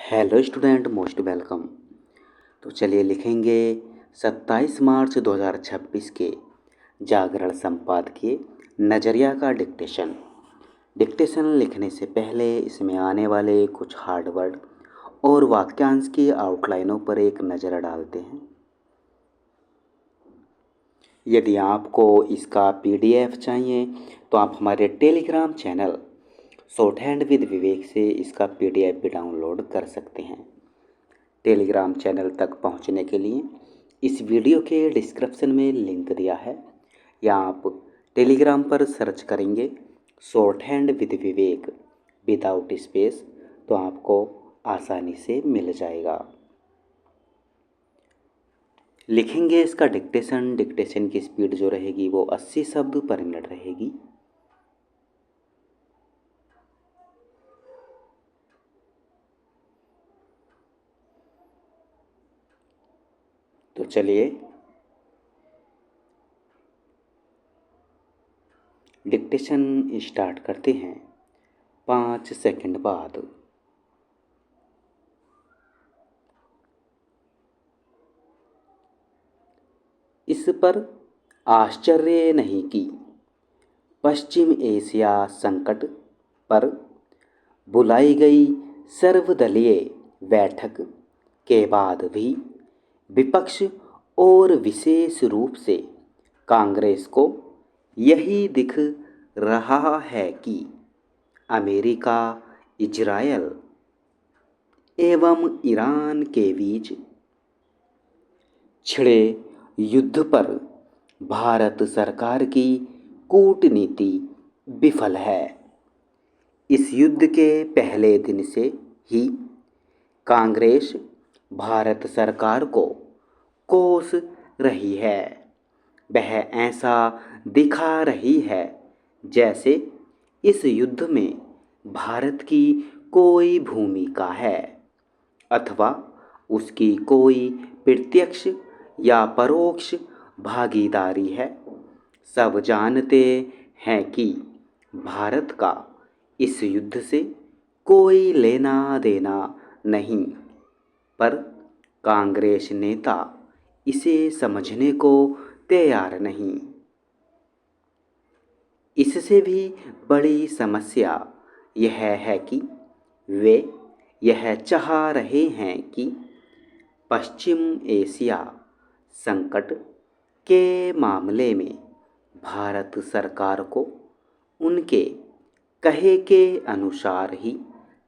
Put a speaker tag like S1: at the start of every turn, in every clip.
S1: Hello student, most welcome. तो चलिए लिखेंगे 27 मार्च 2026 के जागरण संपादकीय नज़रिया का डिक्टेशन। डिक्टेशन लिखने से पहले इसमें आने वाले कुछ हार्ड वर्ड और वाक्यांश की आउटलाइनों पर एक नज़र डालते हैं। यदि आपको इसका पीडीएफ चाहिए तो आप हमारे Telegram channel shorthand with Vivek से इसका पीडीएफ भी डाउनलोड कर सकते हैं। टेलीग्राम चैनल तक पहुंचने के लिए इस वीडियो के डिस्क्रिप्शन में लिंक दिया है, या आप टेलीग्राम पर सर्च करेंगे short hand with Vivek without space तो आपको आसानी से मिल जाएगा। लिखेंगे इसका डिक्टेशन की स्पीड जो रहेगी वो 80 शब्द पर मिनट रहेगी। तो चलिए डिक्टेशन स्टार्ट करते हैं 5 सेकंड बाद। इस पर आश्चर्य नहीं कि पश्चिम एशिया संकट पर बुलाई गई सर्वदलीय बैठक के बाद भी विपक्ष और विशेष रूप से कांग्रेस को यही दिख रहा है कि अमेरिका, इजरायल एवं ईरान के बीच छिड़े युद्ध पर भारत सरकार की कूटनीति विफल है। इस युद्ध के पहले दिन से ही कांग्रेस भारत सरकार को कोस रही है। वह ऐसा दिखा रही है जैसे इस युद्ध में भारत की कोई भूमिका है अथवा उसकी कोई प्रत्यक्ष या परोक्ष भागीदारी है। सब जानते हैं कि भारत का इस युद्ध से कोई लेना देना नहीं, पर कांग्रेस नेता इसे समझने को तैयार नहीं। इससे भी बड़ी समस्या यह है कि वे यह चाह रहे हैं कि पश्चिम एशिया संकट के मामले में भारत सरकार को उनके कहे के अनुसार ही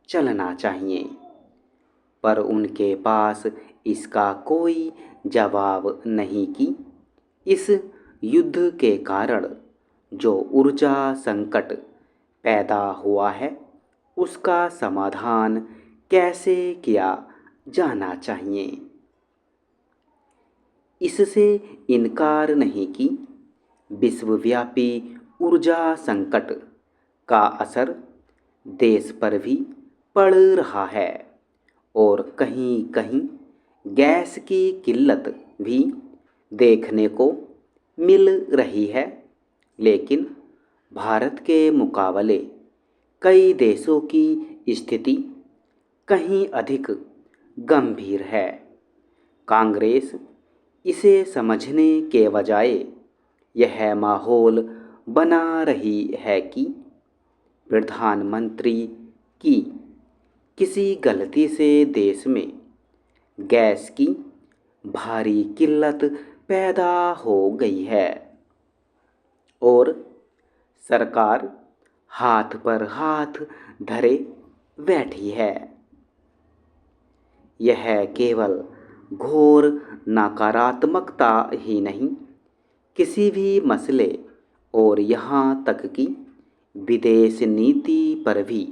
S1: चलना चाहिए, पर उनके पास इसका कोई जवाब नहीं कि इस युद्ध के कारण जो ऊर्जा संकट पैदा हुआ है उसका समाधान कैसे किया जाना चाहिए। इससे इनकार नहीं कि विश्वव्यापी ऊर्जा संकट का असर देश पर भी पड़ रहा है और कहीं कहीं गैस की किल्लत भी देखने को मिल रही है, लेकिन भारत के मुकाबले कई देशों की स्थिति कहीं अधिक गंभीर है। कांग्रेस इसे समझने के बजाय यह माहौल बना रही है कि प्रधानमंत्री की किसी गलती से देश में गैस की भारी किल्लत पैदा हो गई है और सरकार हाथ पर हाथ धरे बैठी है। यह केवल घोर नकारात्मकता ही नहीं, किसी भी मसले और यहाँ तक कि विदेश नीति पर भी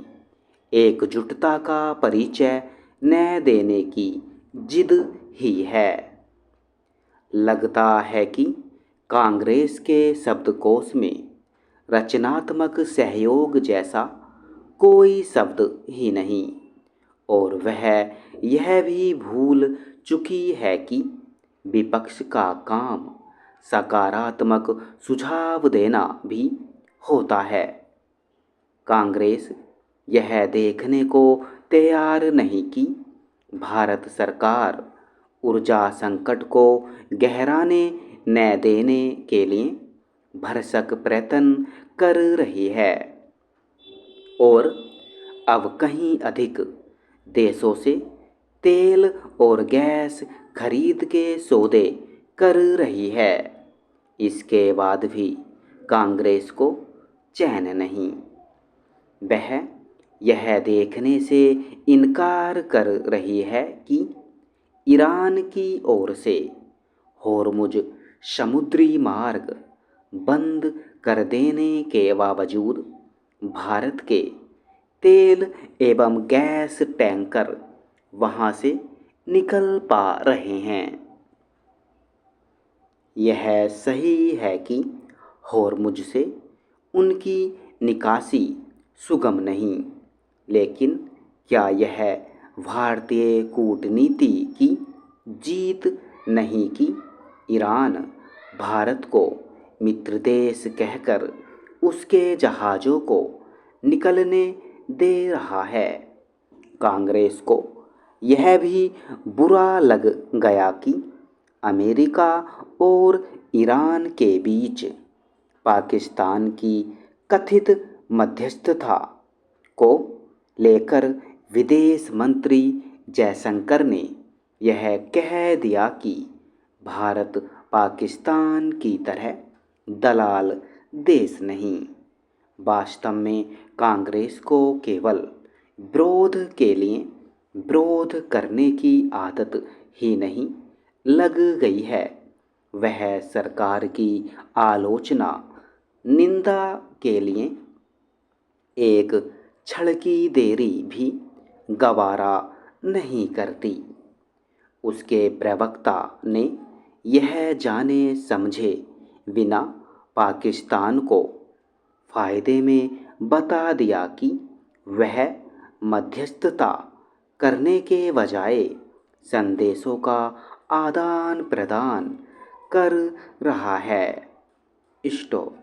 S1: एकजुटता का परिचय न देने की जिद ही है। लगता है कि कांग्रेस के शब्दकोश में रचनात्मक सहयोग जैसा कोई शब्द ही नहीं, और वह यह भी भूल चुकी है कि विपक्ष का काम सकारात्मक सुझाव देना भी होता है। कांग्रेस यह देखने को तैयार नहीं कि भारत सरकार ऊर्जा संकट को गहराने न देने के लिए भरसक प्रयत्न कर रही है और अब कहीं अधिक देशों से तेल और गैस खरीद के सौदे कर रही है। इसके बाद भी कांग्रेस को चैन नहीं। वह यह देखने से इनकार कर रही है कि ईरान की ओर से होर्मुज समुद्री मार्ग बंद कर देने के बावजूद भारत के तेल एवं गैस टैंकर वहां से निकल पा रहे हैं। यह सही है कि होर्मुज से उनकी निकासी सुगम नहीं, लेकिन क्या यह भारतीय कूटनीति की जीत नहीं कि ईरान भारत को मित्र देश कहकर उसके जहाज़ों को निकलने दे रहा है। कांग्रेस को यह भी बुरा लग गया कि अमेरिका और ईरान के बीच पाकिस्तान की कथित मध्यस्थता को लेकर विदेश मंत्री जयशंकर ने यह कह दिया कि भारत पाकिस्तान की तरह दलाल देश नहीं। वास्तव में कांग्रेस को केवल विरोध के लिए विरोध करने की आदत ही नहीं लग गई है, वह सरकार की आलोचना निंदा के लिए एक क्षण की देरी भी गवारा नहीं करती। उसके प्रवक्ता ने यह जाने समझे बिना पाकिस्तान को फायदे में बता दिया कि वह मध्यस्थता करने के बजाय संदेशों का आदान प्रदान कर रहा है। स्टॉप।